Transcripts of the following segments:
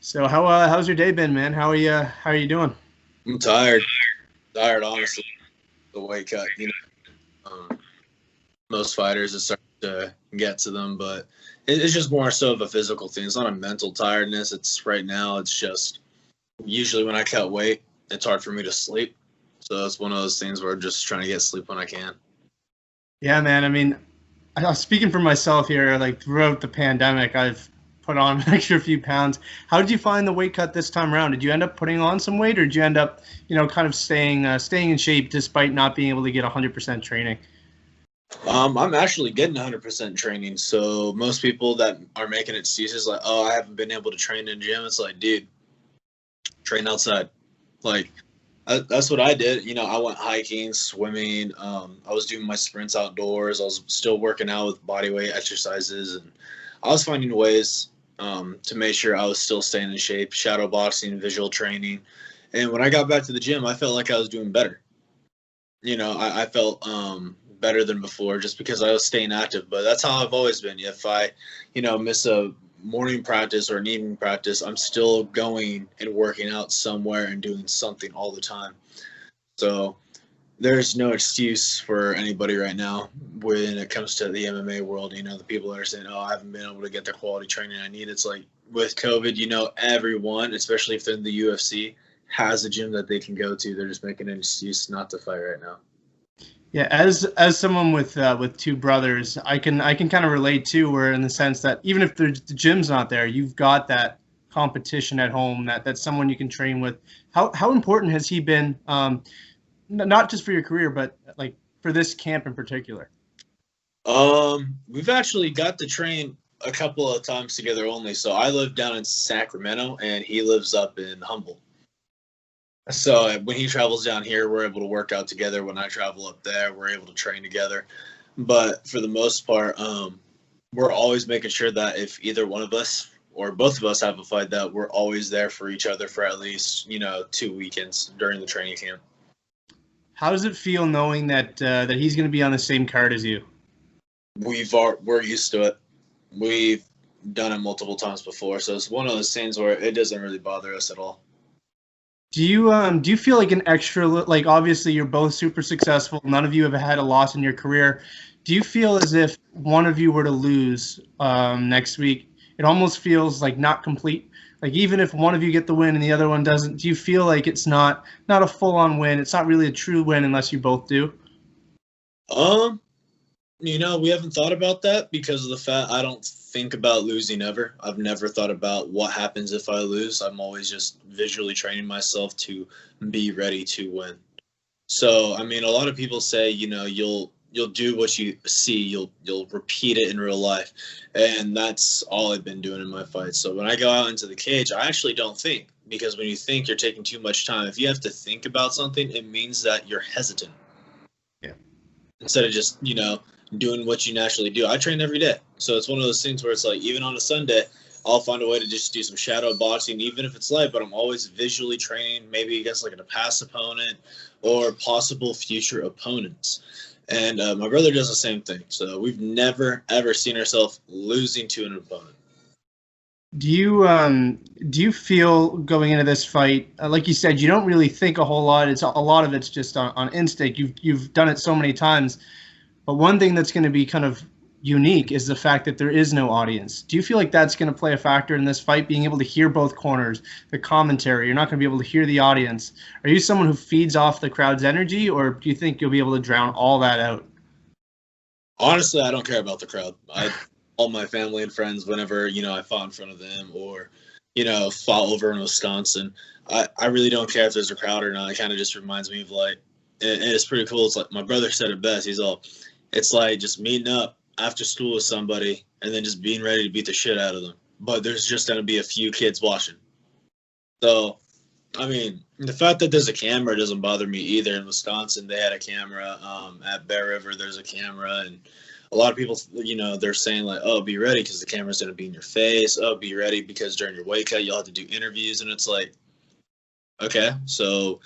So how's your day been, man? How are you doing? I'm tired. Tired, honestly. The weight cut. Most fighters are starting to get to them, but it's just more so of a physical thing. It's not a mental tiredness. It's right now. It's just usually when I cut weight, it's hard for me to sleep. So it's one of those things where I'm just trying to get sleep when I can. Yeah, man. I mean, I was speaking for myself here. Like throughout the pandemic, I've put on an extra few pounds. How did you find the weight cut this time around? Did you end up putting on some weight, or did you end up, kind of staying in shape despite not being able to get 100% training? I'm actually getting 100% training. So most people that are making excuses like, "Oh, I haven't been able to train in the gym," it's like, dude, train outside. Like that's what I did. I went hiking, swimming. I was doing my sprints outdoors. I was still working out with body weight exercises, and I was finding ways to make sure I was still staying in shape. Shadow boxing, visual training, and when I got back to the gym, I felt like I was doing better. I felt better than before just because I was staying active. But that's how I've always been. If I, miss a morning practice or an evening practice, I'm still going and working out somewhere and doing something all the time. So there's no excuse for anybody right now when it comes to the MMA world. The people that are saying, "Oh, I haven't been able to get the quality training I need." It's like with COVID, everyone, especially if they're in the UFC, has a gym that they can go to. They're just making an excuse not to fight right now. Yeah, as someone with two brothers, I can kind of relate too. Where in the sense that even if the gym's not there, you've got that competition at home that's someone you can train with. How important has he been? Not just for your career, but like for this camp in particular. We've actually got to train a couple of times together only. So I live down in Sacramento, and he lives up in Humble. So when he travels down here, we're able to work out together. When I travel up there, we're able to train together. But for the most part, we're always making sure that if either one of us or both of us have a fight, that we're always there for each other for at least 2 weekends during the training camp. How does it feel knowing that he's going to be on the same card as you? We're used to it. We've done it multiple times before, so it's one of those things where it doesn't really bother us at all. Do you feel like an extra, like obviously you're both super successful, none of you have had a loss in your career. Do you feel as if one of you were to lose next week, it almost feels like not complete? Like even if one of you get the win and the other one doesn't, do you feel like it's not a full on win? It's not really a true win unless you both do. Um, we haven't thought about that because of the fact I don't think about losing ever. I've never thought about what happens if I lose. I'm always just visually training myself to be ready to win. So, I mean, a lot of people say, you'll do what you see, you'll repeat it in real life. And that's all I've been doing in my fights. So, when I go out into the cage, I actually don't think because when you think you're taking too much time, if you have to think about something, it means that you're hesitant Yeah. instead of just doing what you naturally do. I train every day, so it's one of those things where it's like even on a Sunday, I'll find a way to just do some shadow boxing, even if it's light. But I'm always visually training, maybe against like a past opponent or possible future opponents. And my brother does the same thing. So we've never ever seen ourselves losing to an opponent. Do you feel going into this fight, like you said, you don't really think a whole lot. It's a lot of it's just on instinct. You've done it so many times. But one thing that's going to be kind of unique is the fact that there is no audience. Do you feel like that's going to play a factor in this fight, being able to hear both corners, the commentary? You're not going to be able to hear the audience. Are you someone who feeds off the crowd's energy, or do you think you'll be able to drown all that out? Honestly, I don't care about the crowd. All my family and friends, whenever I fought in front of them or fought over in Wisconsin, I really don't care if there's a crowd or not. It kind of just reminds me of like, and it's pretty cool. It's like my brother said it best. He's all, it's like just meeting up after school with somebody and then just being ready to beat the shit out of them. But there's just gonna be a few kids watching. So I mean, the fact that there's a camera doesn't bother me either. In Wisconsin, they had a camera. At Bear River, there's a camera, and a lot of people, they're saying like, "Oh, be ready because the camera's gonna be in your face." Oh, be ready because during your weight cut, you'll have to do interviews, and it's like, okay, so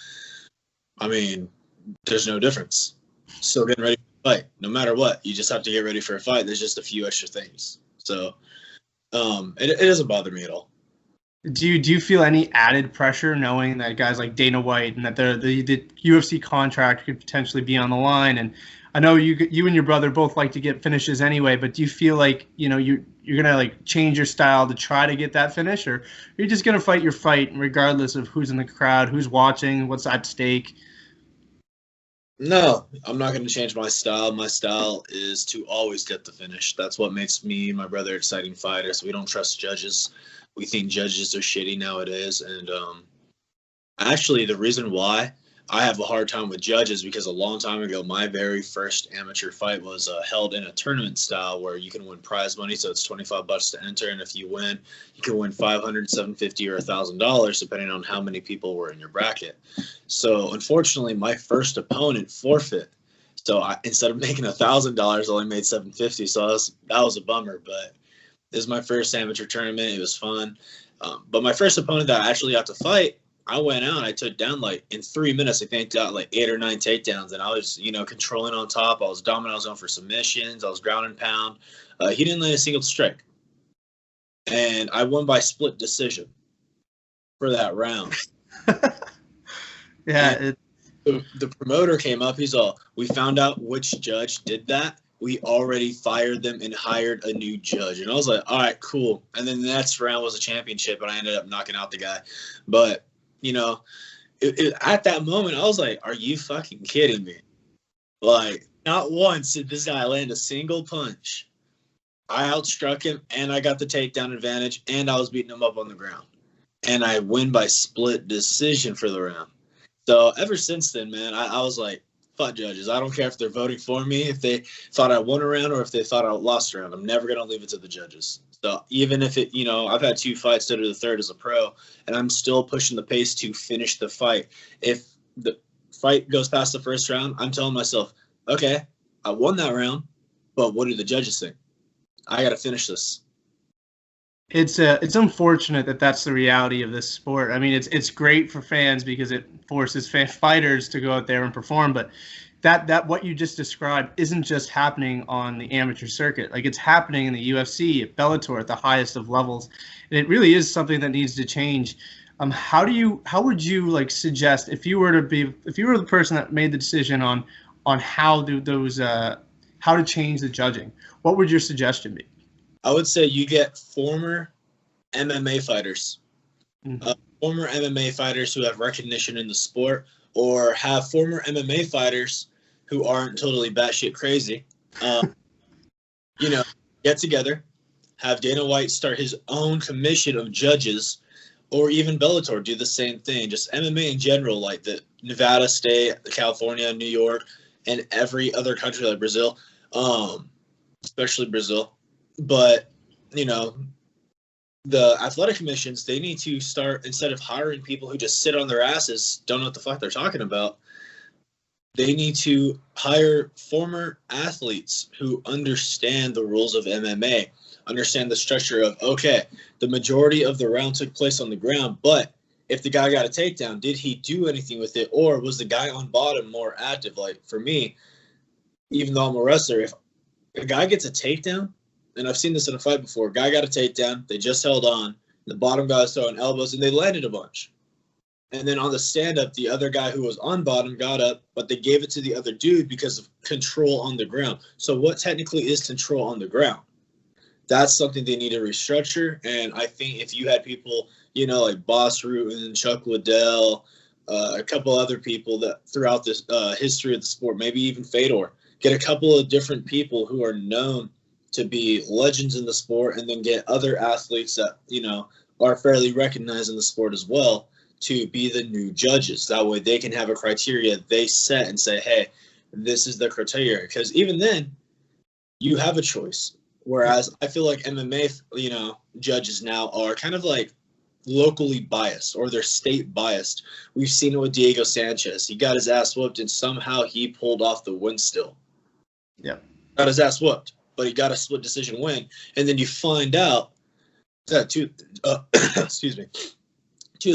I mean, there's no difference. Still getting ready for a fight, no matter what. You just have to get ready for a fight. There's just a few extra things. So, it doesn't bother me at all. Do you feel any added pressure knowing that guys like Dana White and that the UFC contract could potentially be on the line? And I know you and your brother both like to get finishes anyway, but do you feel like you're gonna like change your style to try to get that finish, or you're just gonna fight your fight regardless of who's in the crowd, who's watching, what's at stake? No, I'm not going to change my style. My style is to always get the finish. That's what makes me and my brother exciting fighters. We don't trust judges. We think judges are shitty nowadays. And actually, the reason why I have a hard time with judges because a long time ago, my very first amateur fight was held in a tournament style where you can win prize money. So it's $25 to enter. And if you win, you can win $500, $750, or $1,000, depending on how many people were in your bracket. So unfortunately, my first opponent forfeit. So instead of making $1,000, I only made $750. So that was a bummer. But this is my first amateur tournament. It was fun. But my first opponent that I actually got to fight, I went out and I took down, like, in 3 minutes, I think got like 8 or 9 takedowns. And I was, controlling on top. I was dominant. I was going for submissions. I was ground and pound. He didn't land a single strike. And I won by split decision for that round. Yeah. The promoter came up. He's all, we found out which judge did that. We already fired them and hired a new judge. And I was like, all right, cool. And then the next round was a championship, and I ended up knocking out the guy. But, at that moment, I was like, are you fucking kidding me? Like, not once did this guy land a single punch. I outstruck him, and I got the takedown advantage, and I was beating him up on the ground. And I win by split decision for the round. So ever since then, man, I was like, fuck judges. I don't care if they're voting for me, if they thought I won a round or if they thought I lost a round. I'm never going to leave it to the judges. So even if I've had 2 fights to the third as a pro, and I'm still pushing the pace to finish the fight. If the fight goes past the first round, I'm telling myself, okay, I won that round, but what do the judges think? I got to finish this. It's unfortunate that that's the reality of this sport. I mean, it's great for fans because it forces fighters to go out there and perform, but that what you just described isn't just happening on the amateur circuit. Like, it's happening in the UFC, at Bellator, at the highest of levels, and it really is something that needs to change. How would you like suggest, if you were the person that made the decision on how to change the judging, what would your suggestion be? I would say you get former MMA fighters, former MMA fighters who have recognition in the sport, or have former MMA fighters who aren't totally batshit crazy. Get together, have Dana White start his own commission of judges, or even Bellator do the same thing. Just MMA in general, like the Nevada State, California, New York, and every other country like Brazil, especially Brazil. But, the athletic commissions, they need to start, instead of hiring people who just sit on their asses, don't know what the fuck they're talking about, they need to hire former athletes who understand the rules of MMA, understand the structure of, okay, the majority of the round took place on the ground, but if the guy got a takedown, did he do anything with it, or was the guy on bottom more active? Like, for me, even though I'm a wrestler, if a guy gets a takedown, and I've seen this in a fight before, guy got a takedown, they just held on, the bottom guy was throwing elbows, and they landed a bunch. And then on the stand-up, the other guy who was on bottom got up, but they gave it to the other dude because of control on the ground. So what technically is control on the ground? That's something they need to restructure. And I think if you had people, like Boss Root and Chuck Liddell, a couple other people that throughout this history of the sport, maybe even Fedor, get a couple of different people who are known to be legends in the sport, and then get other athletes that, are fairly recognized in the sport as well to be the new judges. That way they can have a criteria they set and say, hey, this is the criteria. Because even then, you have a choice. Whereas I feel like MMA, judges now are kind of like locally biased, or they're state biased. We've seen it with Diego Sanchez. He got his ass whooped, and somehow he pulled off the win still. Yeah. Got his ass whooped, but he got a split decision win. And then you find out that two of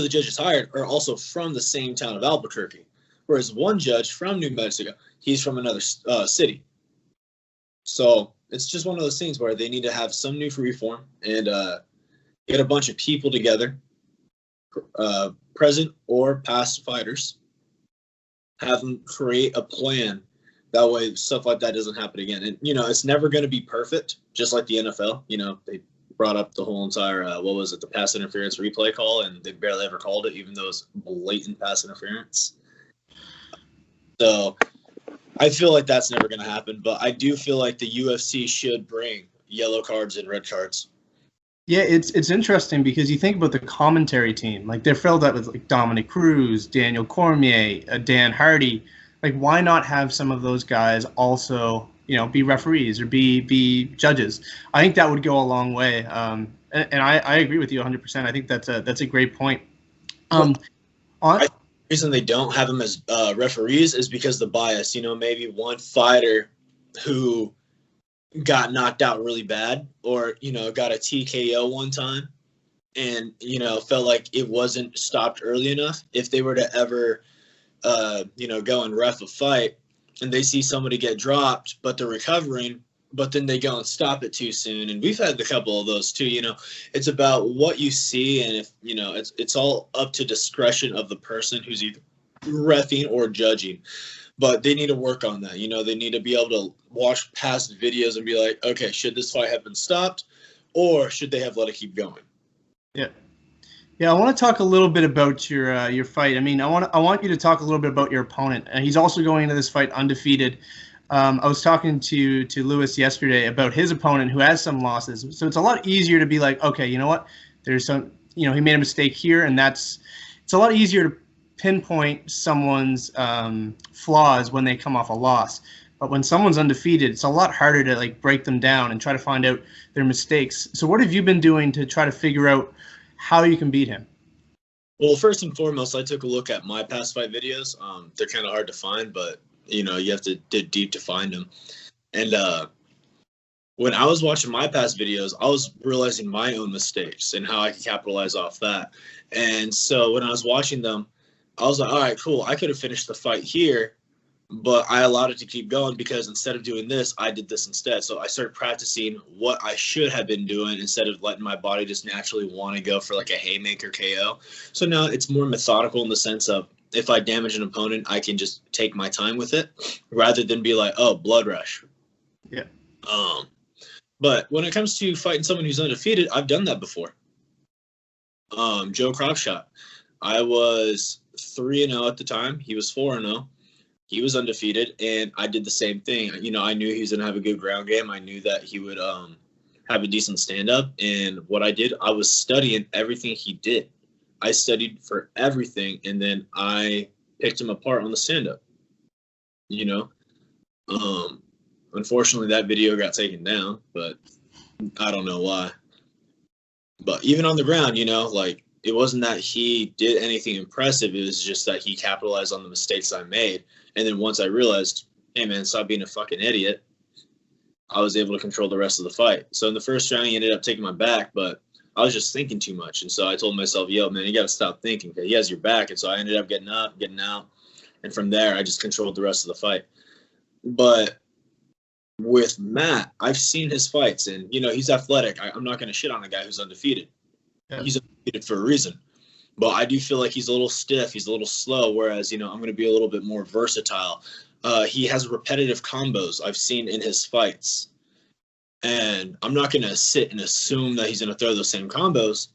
the judges hired are also from the same town of Albuquerque, whereas one judge from New Mexico, he's from another city. So it's just one of those things where they need to have some new reform and get a bunch of people together present or past fighters. Have them create a plan. That way, stuff like that doesn't happen again. And, it's never going to be perfect, just like the NFL. They brought up the whole entire, the pass interference replay call, and they barely ever called it, even though it's blatant pass interference. So I feel like that's never going to happen, but I do feel like the UFC should bring yellow cards and red cards. Yeah, it's interesting because you think about the commentary team. Like, they're filled up with like Dominic Cruz, Daniel Cormier, Dan Hardy. Like, why not have some of those guys also, be referees or be judges? I think that would go a long way. And I agree with you 100%. I think that's a great point. The reason they don't have them as referees is because the bias. Maybe one fighter who got knocked out really bad, or got a TKO one time, and felt like it wasn't stopped early enough. If they were to ever go and ref a fight, and they see somebody get dropped, but they're recovering, but then they go and stop it too soon. And we've had a couple of those too. It's about what you see, and if it's all up to discretion of the person who's either reffing or judging. But they need to work on that. They need to be able to watch past videos and be like, okay, should this fight have been stopped, or should they have let it keep going? Yeah. Yeah, I want to talk a little bit about your fight. I mean, I want you to talk a little bit about your opponent. And he's also going into this fight undefeated. I was talking to Lewis yesterday about his opponent who has some losses. So it's a lot easier to be like, okay, you know what? There's some, he made a mistake here, and it's a lot easier to pinpoint someone's flaws when they come off a loss. But when someone's undefeated, it's a lot harder to like break them down and try to find out their mistakes. So what have you been doing to try to figure out how you can beat him? Well, first and foremost, I took a look at my past fight videos. They're kind of hard to find, but you have to dig deep to find them. And when I was watching my past videos, I was realizing my own mistakes and how I could capitalize off that. And so when I was watching them, I was like, all right, cool. I could have finished the fight here, but I allowed it to keep going because instead of doing this, I did this instead. So I started practicing what I should have been doing instead of letting my body just naturally want to go for like a haymaker KO. So now it's more methodical in the sense of if I damage an opponent, I can just take my time with it rather than be like, oh, blood rush. Yeah. But when it comes to fighting someone who's undefeated, I've done that before. Joe Cropshot. I was 3-0 at the time. He was 4-0. He was undefeated, and I did the same thing. I knew he was going to have a good ground game. I knew that he would have a decent stand-up. And what I did, I was studying everything he did. I studied for everything, and then I picked him apart on the stand-up. Unfortunately, that video got taken down, but I don't know why. But even on the ground, it wasn't that he did anything impressive. It was just that he capitalized on the mistakes I made. And then once I realized, hey, man, stop being a fucking idiot, I was able to control the rest of the fight. So in the first round, he ended up taking my back, but I was just thinking too much. And so I told myself, yo, man, you got to stop thinking because he has your back. And so I ended up getting up, getting out. And from there, I just controlled the rest of the fight. But with Matt, I've seen his fights, and, he's athletic. I'm not going to shit on a guy who's undefeated. Yeah. He's undefeated for a reason. But I do feel like he's a little stiff. He's a little slow, whereas, I'm going to be a little bit more versatile. He has repetitive combos I've seen in his fights. And I'm not going to sit and assume that he's going to throw those same combos.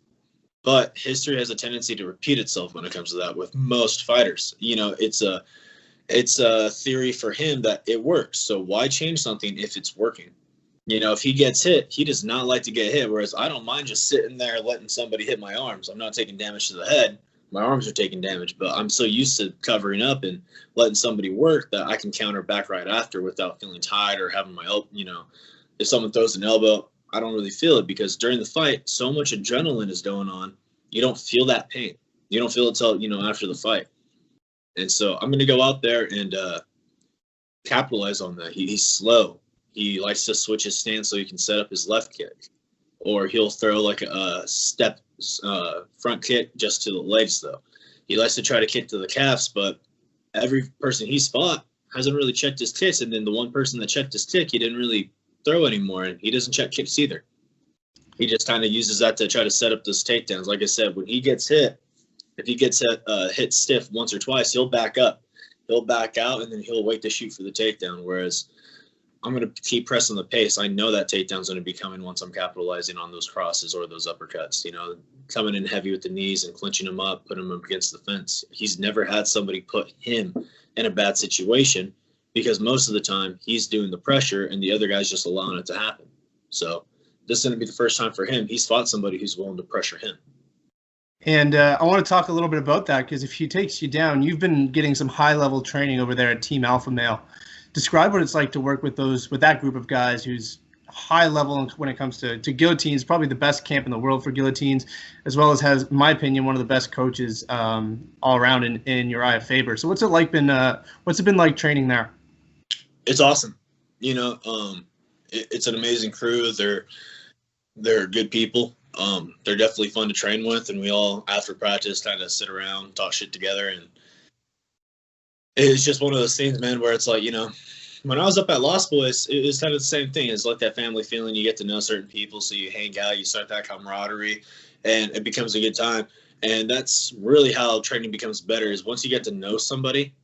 But history has a tendency to repeat itself when it comes to that with most fighters. It's a theory for him that it works. So why change something if it's working? If he gets hit, he does not like to get hit, whereas I don't mind just sitting there letting somebody hit my arms. I'm not taking damage to the head. My arms are taking damage, but I'm so used to covering up and letting somebody work that I can counter back right after without feeling tired or having my elbow, if someone throws an elbow, I don't really feel it because during the fight, so much adrenaline is going on. You don't feel that pain. You don't feel it till, after the fight. And so I'm going to go out there and capitalize on that. He's slow. He likes to switch his stance so he can set up his left kick. Or he'll throw like a step front kick just to the legs, though. He likes to try to kick to the calves, but every person he's fought hasn't really checked his kicks. And then the one person that checked his kick, he didn't really throw anymore. And he doesn't check kicks either. He just kind of uses that to try to set up those takedowns. Like I said, when he gets hit, if he gets hit stiff once or twice, he'll back up. He'll back out, and then he'll wait to shoot for the takedown. Whereas I'm going to keep pressing the pace. I know that takedown's going to be coming once I'm capitalizing on those crosses or those uppercuts, coming in heavy with the knees and clinching him up, putting him up against the fence. He's never had somebody put him in a bad situation because most of the time he's doing the pressure and the other guy's just allowing it to happen. So this is going to be the first time for him. He's fought somebody who's willing to pressure him. And I want to talk a little bit about that because if he takes you down, you've been getting some high-level training over there at Team Alpha Male. Describe what it's like to work with that group of guys who's high level when it comes to guillotines, probably the best camp in the world for guillotines, as well as has, in my opinion, one of the best coaches all around in Uriah Faber. So what's it been like training there? It's awesome. It's an amazing crew. They're good people. They're definitely fun to train with, and we all, after practice, kind of sit around, talk shit together, and it's just one of those things, man, where it's like, when I was up at Lost Boys, it was kind of the same thing. It's like that family feeling. You get to know certain people, so you hang out, you start that camaraderie, and it becomes a good time. And that's really how training becomes better, is once you get to know somebody,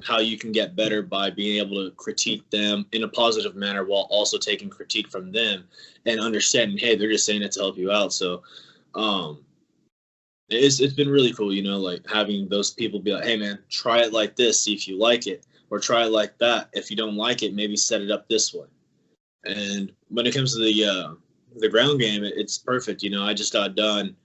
how you can get better by being able to critique them in a positive manner while also taking critique from them and understanding, hey, they're just saying it to help you out. So it's been really cool, like having those people be like, hey, man, try it like this, see if you like it, or try it like that. If you don't like it, maybe set it up this way. And when it comes to the ground game, it's perfect. I just got done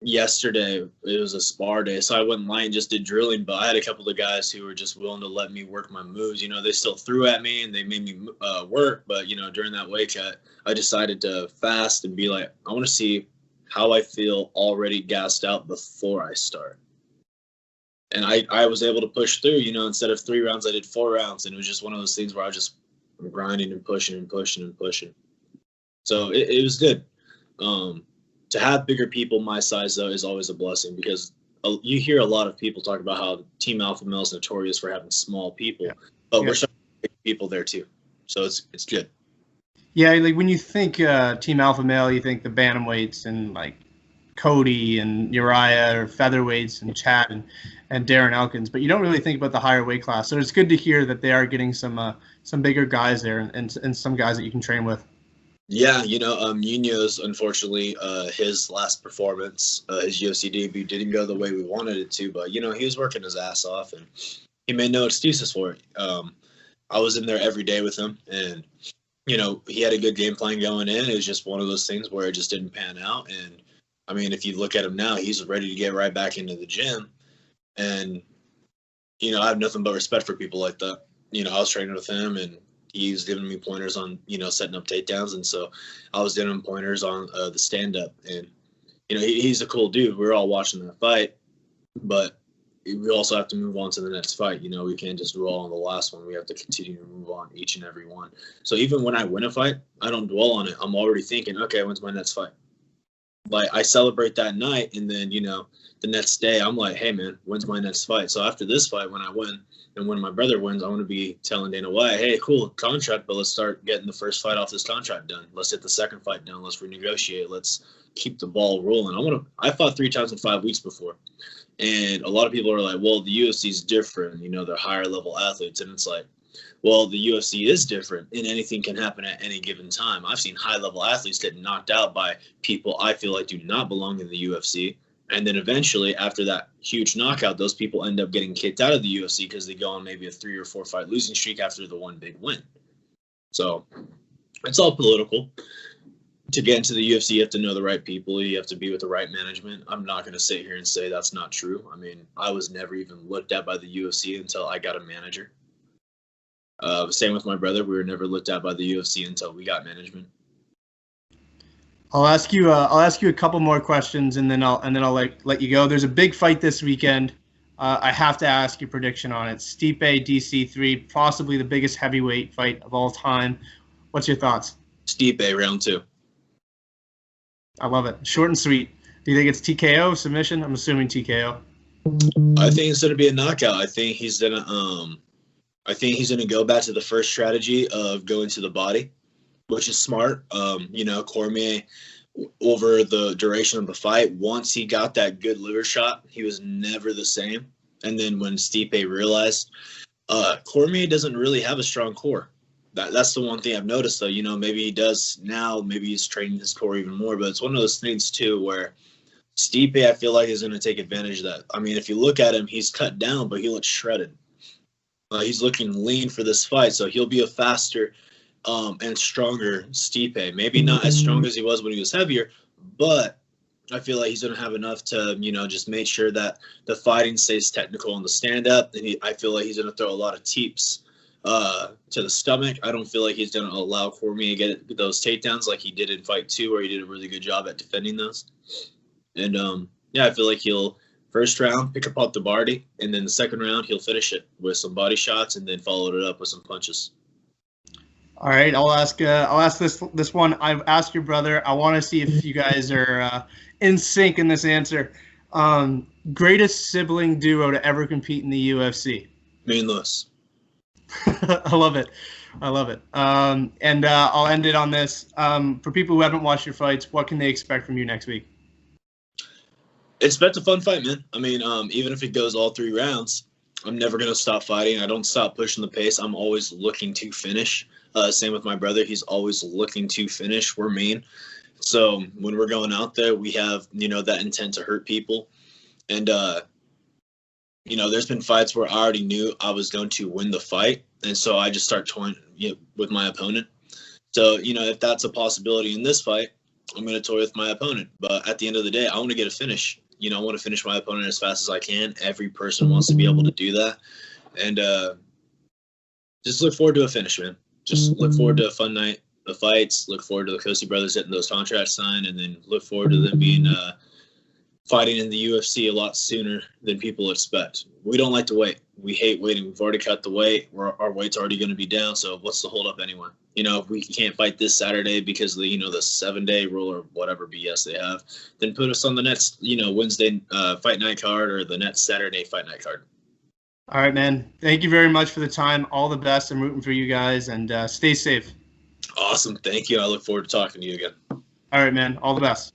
yesterday. It was a spar day, so I went light and just did drilling, but I had a couple of guys who were just willing to let me work my moves. They still threw at me and they made me work, but during that weight cut, I decided to fast and be like, I want to see how I feel already gassed out before I start. And I was able to push through, instead of 3 rounds, I did 4 rounds. And it was just one of those things where I'm grinding and pushing and pushing and pushing. So it was good. To have bigger people my size, though, is always a blessing because you hear a lot of people talk about how Team Alpha Male is notorious for having small people, but we're starting to big people there too. So it's good. Yeah, like when you think Team Alpha Male, you think the bantamweights and like Cody and Uriah, or featherweights and Chad and Darren Elkins, but you don't really think about the higher weight class. So it's good to hear that they are getting some bigger guys there and some guys that you can train with. Yeah, Munoz, unfortunately, his last performance, his UFC debut, didn't go the way we wanted it to, but, he was working his ass off, and he made no excuses for it. I was in there every day with him, and, he had a good game plan going in. It was just one of those things where it just didn't pan out, and, I mean, if you look at him now, he's ready to get right back into the gym, and, I have nothing but respect for people like that. I was training with him, and he's giving me pointers on, setting up takedowns. And so I was giving him pointers on the stand-up. And, he's a cool dude. We're all watching that fight. But we also have to move on to the next fight. We can't just dwell on the last one. We have to continue to move on each and every one. So even when I win a fight, I don't dwell on it. I'm already thinking, okay, when's my next fight? Like, I celebrate that night, and then, the next day I'm like, hey, man, when's my next fight? So after this fight, when I win, and when my brother wins, I want to be telling Dana White, hey, cool, contract, but let's start getting the first fight off this contract done. Let's get the second fight done. Let's renegotiate. Let's keep the ball rolling. I fought 3 times in 5 weeks before. And a lot of people are like, well, the UFC is different. They're higher level athletes. And it's like, well, the UFC is different, and anything can happen at any given time. I've seen high-level athletes get knocked out by people I feel like do not belong in the UFC, and then eventually, after that huge knockout, those people end up getting kicked out of the UFC because they go on maybe a 3 or 4 fight losing streak after the one big win. So it's all political. To get into the UFC, you have to know the right people. You have to be with the right management. I'm not going to sit here and say that's not true. I mean, I was never even looked at by the UFC until I got a manager. Same with my brother. We were never looked at by the UFC until we got management. I'll ask you a couple more questions, and then I'll let you go. There's a big fight this weekend. I have to ask your prediction on it. Stipe DC3, possibly the biggest heavyweight fight of all time. What's your thoughts? Stipe, round 2. I love it. Short and sweet. Do you think it's TKO, submission? I'm assuming TKO. I think it's going to be a knockout. I think he's going to go back to the first strategy of going to the body, which is smart. Cormier over the duration of the fight. Once he got that good liver shot, he was never the same. And then when Stipe realized, Cormier doesn't really have a strong core. That's the one thing I've noticed, though. You know, maybe he does now. Maybe he's training his core even more. But it's one of those things, too, where Stipe, I feel like, is going to take advantage of that. I mean, if you look at him, he's cut down, but he looks shredded. He's looking lean for this fight, so he'll be a faster and stronger Stipe. Maybe not as strong as he was when he was heavier, but I feel like he's going to have enough to, you know, just make sure that the fighting stays technical on the stand-up. And I feel like he's going to throw a lot of teeps to the stomach. I don't feel like he's going to allow Cormier to get those takedowns like he did in fight 2, where he did a really good job at defending those. And, yeah, I feel like he'll first round pick apart the body, and then the second round he'll finish it with some body shots and then follow it up with some punches. All right, I'll ask this one. I've asked your brother. I want to see if you guys are in sync in this answer. Greatest sibling duo to ever compete in the UFC? Me and Lewis. I love it. And I'll end it on this. For people who haven't watched your fights, what can they expect from you next week? Expect a fun fight, man. I mean, even if it goes all 3 rounds, I'm never going to stop fighting. I don't stop pushing the pace. I'm always looking to finish. Same with my brother. He's always looking to finish. We're mean. So when we're going out there, we have, you know, that intent to hurt people. And, you know, there's been fights where I already knew I was going to win the fight. And so I just start toying, you know, with my opponent. So, you know, if that's a possibility in this fight, I'm going to toy with my opponent. But at the end of the day, I want to get a finish. You know, I want to finish my opponent as fast as I can. Every person wants to be able to do that. And just look forward to a finish, man. Just look forward to a fun night of fights. Look forward to the Cosce brothers getting those contracts signed, and then look forward to them being fighting in the UFC a lot sooner than people expect. We don't like to wait. We hate waiting. We've already cut the weight. Our weight's already going to be down, so what's the holdup anyway? You know, if we can't fight this Saturday because of the, you know, the 7-day rule or whatever BS they have, then put us on the next, you know, Wednesday fight night card or the next Saturday fight night card. All right, man. Thank you very much for the time. All the best. I'm rooting for you guys, and stay safe. Awesome. Thank you. I look forward to talking to you again. All right, man. All the best.